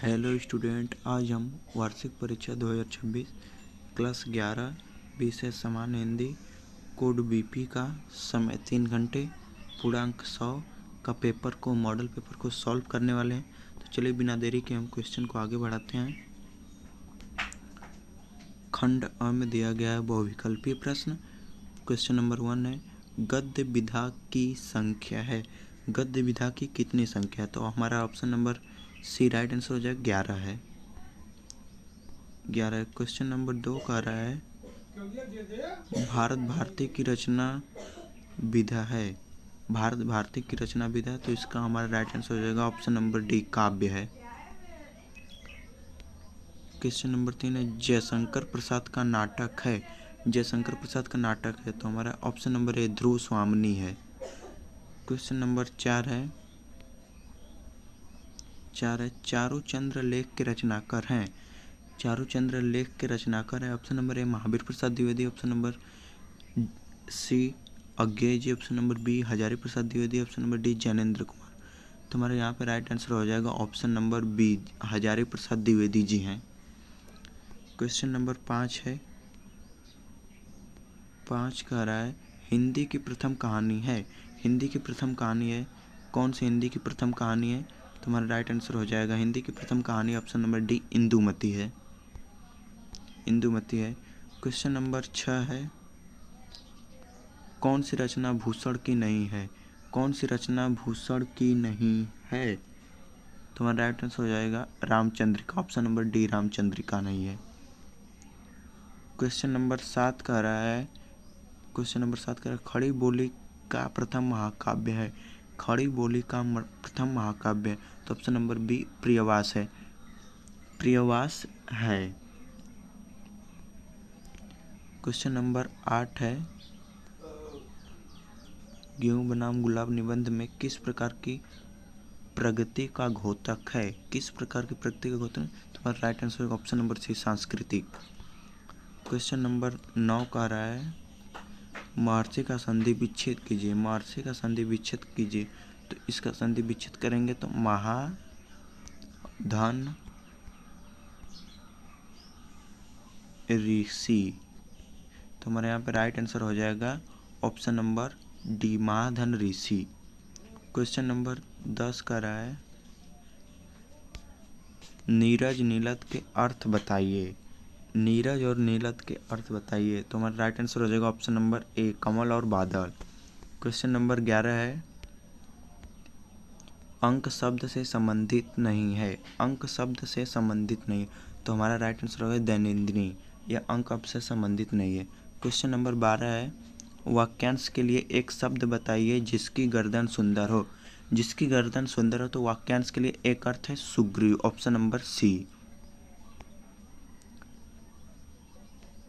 Hello student, आज हम वार्षिक परीक्षा 2026 क्लास 11 विषय सामान्य हिंदी कोड बीपी का समय 3 घंटे पूर्णांक 100 का पेपर को मॉडल पेपर को सॉल्व करने वाले हैं। तो चलिए बिना देरी के हम क्वेश्चन को आगे बढ़ाते हैं। खंड अ में दिया गया है बहुविकल्पीय प्रश्न। क्वेश्चन नंबर 1 है, गद्य विधा की संख्या है। गद्य विधा की कितनी संख्या है? तो हमारा option number C right answer हो जाएगा 11 है। 11। क्वेश्चन नंबर 2 कह रहा है भारत भारती की रचना विधा है। भारत भारती की रचना विधा है, तो इसका हमारा राइट आंसर हो जाएगा ऑप्शन नंबर डी काव्य है। क्वेश्चन नंबर 3 है, जयशंकर प्रसाद का नाटक है। जयशंकर प्रसाद का नाटक है, तो हमारा ऑप्शन नंबर ए ध्रुव स्वामिनी है। क्वेश्चन नंबर 4 है, चारुचंद्र लेख के रचनाकार हैं। चारुचंद्र लेख के रचनाकार है, option number A Mahavir Prasad Dwivedi, option number C Agyeya ji, option number B Hazari Prasad Dwivedi, option number D Gyanendra Kumar. तो हमारे यहाँ पे राइट आंसर हो जाएगा option number B Hazari Prasad Dwivedi ji हैं। क्वेश्चन नंबर 5 है, 5 कह रहा है हिंदी की प्रथम कहानी है। हिंदी की प्रथम कहानी है, कौन सी हिंदी की प्रथम कहानी है? तो हमारा राइट आंसर हो जाएगा हिंदी की प्रथम कहानी ऑप्शन नंबर डी इंदुमती है। इंदुमती है। क्वेश्चन नंबर 6 है, कौन सी रचना भूषण की नहीं है? कौन सी रचना भूषण की नहीं है? तो हमारा राइट आंसर हो जाएगा Ramchandrika, option number D Ramchandrika नहीं है। क्वेश्चन नंबर 7 कह रहा है, खड़ी बोली का प्रथम महाकाव्य है। खड़ी बोली का प्रथम महाकाव्य है, तो ऑप्शन नंबर बी प्रियवास है। प्रियवास है। क्वेश्चन नंबर 8 है, गेहूं बनाम गुलाब निबंध में किस प्रकार की प्रगति का घोतक है? किस प्रकार की प्रगति का घोतक है? तो हमारा राइट आंसर होगा ऑप्शन नंबर सी सांस्कृतिक। क्वेश्चन नंबर 9 कह रहा है महर्षि का संधि विच्छेद कीजिए। महर्षि का संधि विच्छेद कीजिए, तो इसका संधि विच्छेद करेंगे तो महाधन ऋषि। तो हमारे यहाँ पे राइट आंसर हो जाएगा ऑप्शन नंबर डी महाधन ऋषि। क्वेश्चन नंबर 10 का रहा है नीरज नीलत के अर्थ बताइए। नीरज और नीलत के अर्थ बताइए, तो हमारा राइट आंसर हो जाएगा ऑप्शन नंबर ए कमल और बादल। क्वेश्चन नंबर 11 है, अंक शब्द से संबंधित नहीं है। अंक शब्द से संबंधित नहीं, तो हमारा राइट आंसर होगा दैनंदिनी। यह अंक अब से संबंधित नहीं है। क्वेश्चन नंबर 12 है, वाक्यांश के लिए एक शब्द बताइए जिसकी गर्दन सुंदर हो। जिसकी गर्दन सुंदर हो, तो वाक्यांश के लिए एक अर्थ है Sugriv, option number C.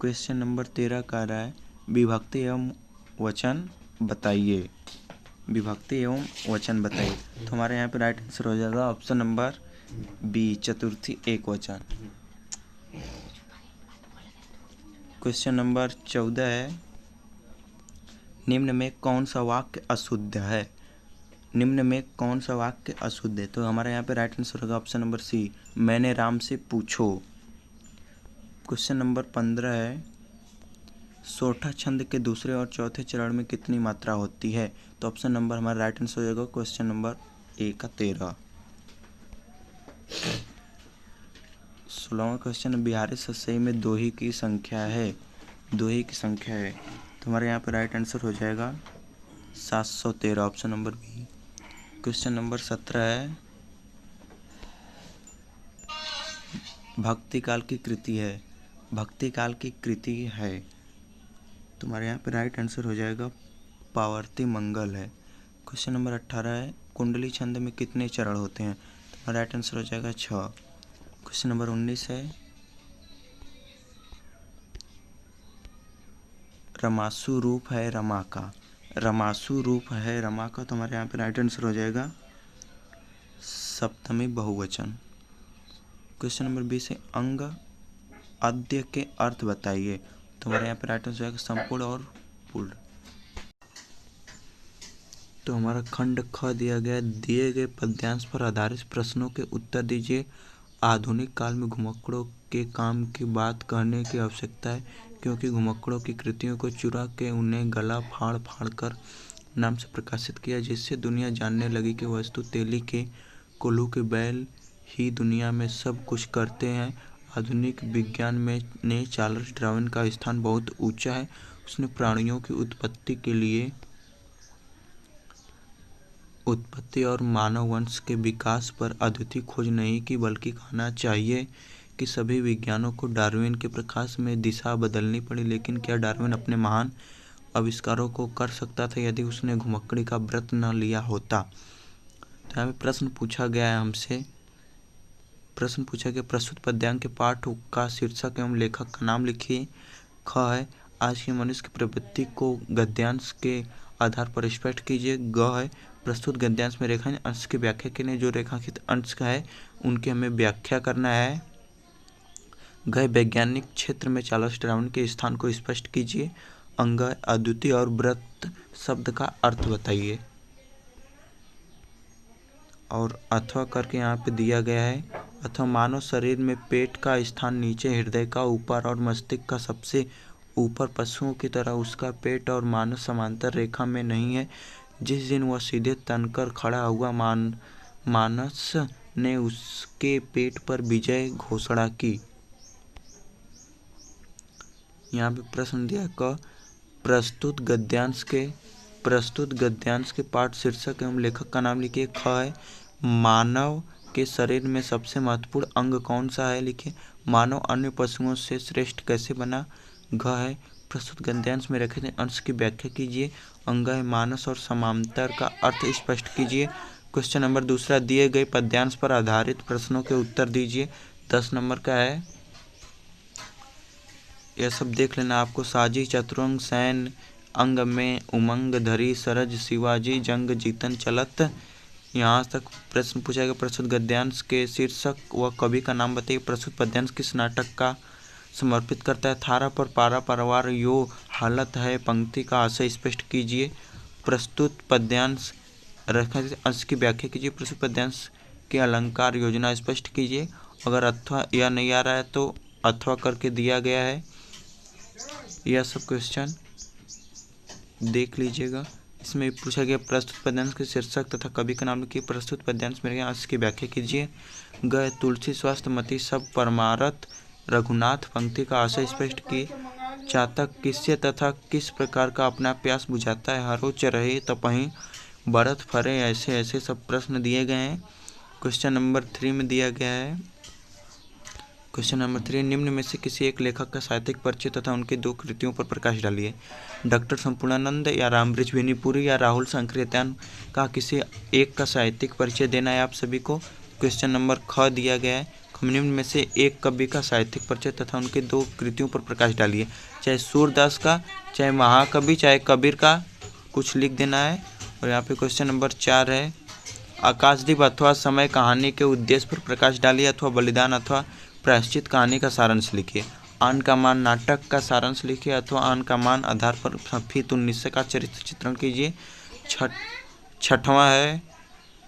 Question number 13 कह रहा है विभक्ति एवं वचन बताइए। विभक्ति एवं वचन बताइए, तो हमारे यहाँ पे राइट आंसर हो जाएगा ऑप्शन नंबर बी चतुर्थी एक वचन। क्वेश्चन नंबर 14 है, निम्न में कौन सा वाक्य अशुद्ध है? निम्न में कौन सा वाक्य अशुद्ध है? तो हमारे यहाँ पे राइट आंसर होगा ऑप्शन नंबर सी मैंने राम से पूछो। क्वेश्चन नंबर 15 है, सोठा छंद के दूसरे और चौथे चरण में कितनी मात्रा होती है? तो ऑप्शन नंबर हमारा राइट आंसर हो जाएगा क्वेश्चन नंबर ए का 13। 16वां क्वेश्चन, बिहारी सस्यई में दोही की संख्या है। दोही की संख्या है, तो हमारे यहाँ पर राइट आंसर हो जाएगा 713, option number B. Question number 17 है, भक्ति काल की कृति है। भक्ति काल की कृति है, तो हमारे यहाँ पे राइट आंसर हो जाएगा पावर्ती मंगल है। क्वेश्चन नंबर 18 है, कुंडली छंद में कितने चरण होते हैं? तो हमारा राइट आंसर हो जाएगा 6। क्वेश्चन नंबर 19 है, रमासु रूप है रमा का। रमासु रूप है रमा का, तो हमारे यहाँ पे राइट आंसर हो जाएगा सप्तमी बहुवचन। क्वेश्चन नंबर 20 है, अंग अद्य के अर्थ बताइए। तो हमारे यहाँ पे राइट आंसर हो जाएगा संपूर्ण और पूर्ण। तो हमारा खंड ख दिया गया, दिए गए पद्यांश पर आधारित प्रश्नों के उत्तर दीजिए। आधुनिक काल में घुमक्कड़ों के काम की बात करने की आवश्यकता है, क्योंकि घुमक्कड़ों की कृतियों को चुरा के उन्हें गला फाड़ फाड़ कर नाम से प्रकाशित किया, जिससे दुनिया जानने लगी कि वस्तु तेली के कोल्हू के बैल ही दुनिया में सब कुछ करते हैं। आधुनिक विज्ञान में ने चार्ल्स डार्विन का स्थान बहुत ऊंचा है। उसने प्राणियों की उत्पत्ति और मानव वंश के विकास पर अद्वितीय खोज नहीं की, बल्कि कहना चाहिए कि सभी विज्ञानों को डार्विन के प्रकाश में दिशा बदलनी पड़ी। लेकिन क्या डार्विन अपने महान आविष्कारों को कर सकता था यदि उसने घुमक्कड़ी का व्रत न लिया होता? तो यहाँ पे प्रश्न पूछा गया है हमसे। प्रश्न पूछा गया प्रस्तुत पद्यांश के पाठ का शीर्षक एवं लेखक का नाम लिखिए। ख है आज के मनुष्य की प्रवृत्ति को गद्यांश के आधार पर स्पष्ट कीजिए। ग है प्रस्तुत गद्यांश में रेखांकित अंश की व्याख्या कीजिए। जो रेखांकित अंश का है उनकी हमें व्याख्या करना है। घ वैज्ञानिक क्षेत्र में चार्ल्स डार्विन के स्थान को स्पष्ट कीजिए। अंग अद्वितीय और व्रत शब्द का अर्थ बताइए। और अथवा करके यहाँ पे दिया गया है। अथवा मानव शरीर में पेट का स्थान नीचे, हृदय का ऊपर और मस्तिष्क का सबसे ऊपर। पशुओं की तरह उसका पेट और मानव समांतर रेखा में नहीं है। जिस दिन वह सीधे तनकर खड़ा हुआ, मानस ने उसके पेट पर विजय घोषणा की। यहाँ पे प्रश्न दिया क प्रस्तुत गद्यांश के पाठ शीर्षक एवं लेखक का नाम लिखिए। ख है मानव के शरीर में सबसे महत्वपूर्ण अंग कौन सा है? लिखिए। मानव अन्य पशुओं से श्रेष्ठ कैसे बना? घ है प्रस्तुत गद्यांश में रखे अंश की व्याख्या कीजिए। अंग है मानस और समांतर का अर्थ स्पष्ट कीजिए। क्वेश्चन नंबर दूसरा, दिए गए पद्यांश पर आधारित प्रश्नों के उत्तर दीजिए। 10 नंबर का है, यह सब देख लेना आपको। साजी चतुरंग सैन अंग में उमंग धरी, सरज शिवाजी जंग जीतन चलत। यहाँ तक प्रश्न पूछा गया। प्रस्तुत गद्यांश के शीर्षक व कवि का नाम बताइए। प्रस्तुत पद्यांश किस नाटक का समर्पित करता है? थारा पर पारा परवार यो हालत है, पंक्ति का आशय स्पष्ट कीजिए। प्रस्तुत पद्यांश रेखांकित अंश की व्याख्या कीजिए। प्रस्तुत पद्यांश के अलंकार योजना स्पष्ट कीजिए। अगर अथवा यह नहीं आ रहा है तो अथवा करके दिया गया है। यह सब क्वेश्चन देख लीजिएगा। इसमें पूछा गया प्रस्तुत पद्यांश के शीर्षक तथा कवि का नाम लिखिए। प्रस्तुत पद्यांश में अंश की व्याख्या कीजिए। ग तुलसी स्वास्थ्य मति सब परमारथ रघुनाथ, पंक्ति का आशय स्पष्ट की। चातक किससे तथा किस प्रकार का अपना प्यास बुझाता है? हरो चरहे तपहीं बरत फरे, ऐसे ऐसे सब प्रश्न दिए गए हैं। क्वेश्चन नंबर 3 में दिया गया है। क्वेश्चन नंबर 3, निम्न में से किसी एक लेखक का साहित्यिक परिचय तथा उनकी 2 कृतियों पर प्रकाश डालिए। डॉक्टर संपूर्णानंद या रामबृज बेनीपुरी या राहुल संकृत्यान का किसी एक का साहित्यिक परिचय देना है आप सभी को। क्वेश्चन नंबर ख दिया गया है। निम्न में से एक कवि का साहित्यिक परिचय तथा उनके 2 कृतियों पर प्रकाश डालिए। चाहे सूरदास का, चाहे महाकवि, चाहे कबीर का, कुछ लिख देना है। और यहाँ पे क्वेश्चन नंबर 4 है, आकाशदीप अथवा समय कहानी के उद्देश्य पर प्रकाश डालिए अथवा बलिदान अथवा प्रायश्चित कहानी का सारांश लिखिए। आन का मान नाटक का सारांश लिखिए अथवा आन का मान आधार पर सफीत 19 का चरित्र चित्रण कीजिए। छठवां है,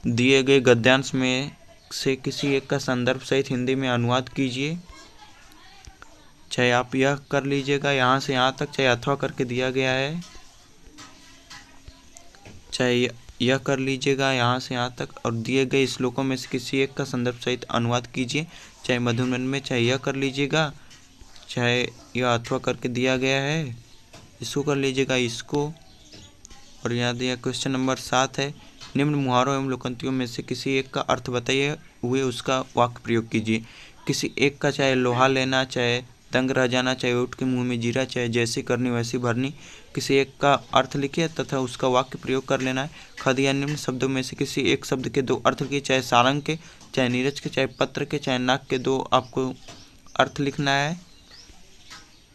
दिए गए गद्यांश में से किसी एक का संदर्भ सहित हिंदी में अनुवाद कीजिए। चाहे आप यह कर लीजिएगा यहाँ से यहाँ तक, चाहे अथवा करके दिया गया है, चाहे यह कर लीजिएगा यहाँ से यहाँ तक। और दिए गए श्लोकों में से किसी एक का संदर्भ सहित अनुवाद कीजिए। चाहे मधुबन में, चाहे यह कर लीजिएगा, चाहे यह अथवा करके दिया गया है, इसको कर लीजिएगा, इसको। और यहाँ दिया क्वेश्चन नंबर 7 है, निम्न मुहावरों एवं लोकोक्तियों में से किसी एक का अर्थ बताइए हुए उसका वाक्य प्रयोग कीजिए। किसी एक का चाहे लोहा लेना, चाहे दंग रह जाना, चाहे ऊँट के मुंह में जीरा, चाहे जैसी करनी वैसी भरनी, किसी एक का अर्थ लिखिए तथा उसका वाक्य प्रयोग कर लेना है। ख दिया निम्न शब्दों में से किसी एक शब्द के 2 अर्थ लिखिए। चाहे सारंग के, चाहे नीरज के, चाहे पत्र के, चाहे नाक के 2 आपको अर्थ लिखना है।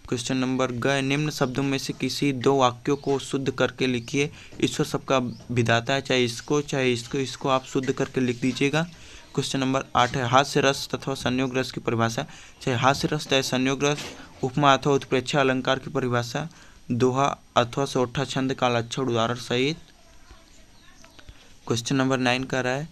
क्वेश्चन नंबर ग, निम्न शब्दों में से किसी 2 वाक्यों को शुद्ध करके लिखिए। ईश्वर सबका विधाता है, चाहे इसको चाहे इसको आप शुद्ध करके लिख दीजिएगा। क्वेश्चन नंबर 8 है, हास्य रस तथा संयोग रस की परिभाषा। चाहे हास्य रस, चाहे संयोग रस, उपमा अथवा उत्प्रेक्षा अलंकार की परिभाषा, दोहा अथवा सोठा छंद का लक्षण उदाहरण सहित। क्वेश्चन नंबर 9 कर रहा है,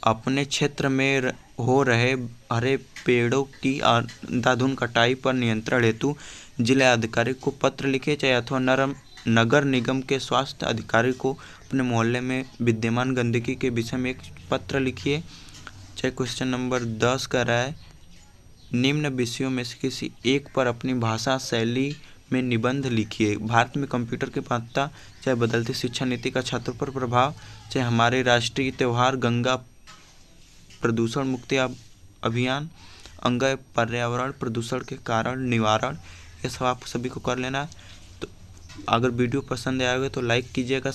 अपने क्षेत्र में हो रहे हरे पेड़ों की अंधाधुंध कटाई पर नियंत्रण हेतु जिलाधिकारी को पत्र लिखे, चाहे अथवा नगर निगम के स्वास्थ्य अधिकारी को अपने मोहल्ले में विद्यमान गंदगी के विषय में एक पत्र लिखिए। चाहे क्वेश्चन नंबर 10 का रहा है, निम्न विषयों में से किसी एक पर अपनी भाषा शैली में निबंध लिखिए। भारत में कंप्यूटर की महत्ता, चाहे बदलती शिक्षा नीति का छात्रों पर प्रभाव, चाहे हमारे राष्ट्रीय त्यौहार गंगा प्रदूषण मुक्ति अभियान, अंग पर्यावरण प्रदूषण के कारण निवारण, ये सब आप सभी को कर लेना है। तो अगर वीडियो पसंद आएगा तो लाइक कीजिएगा।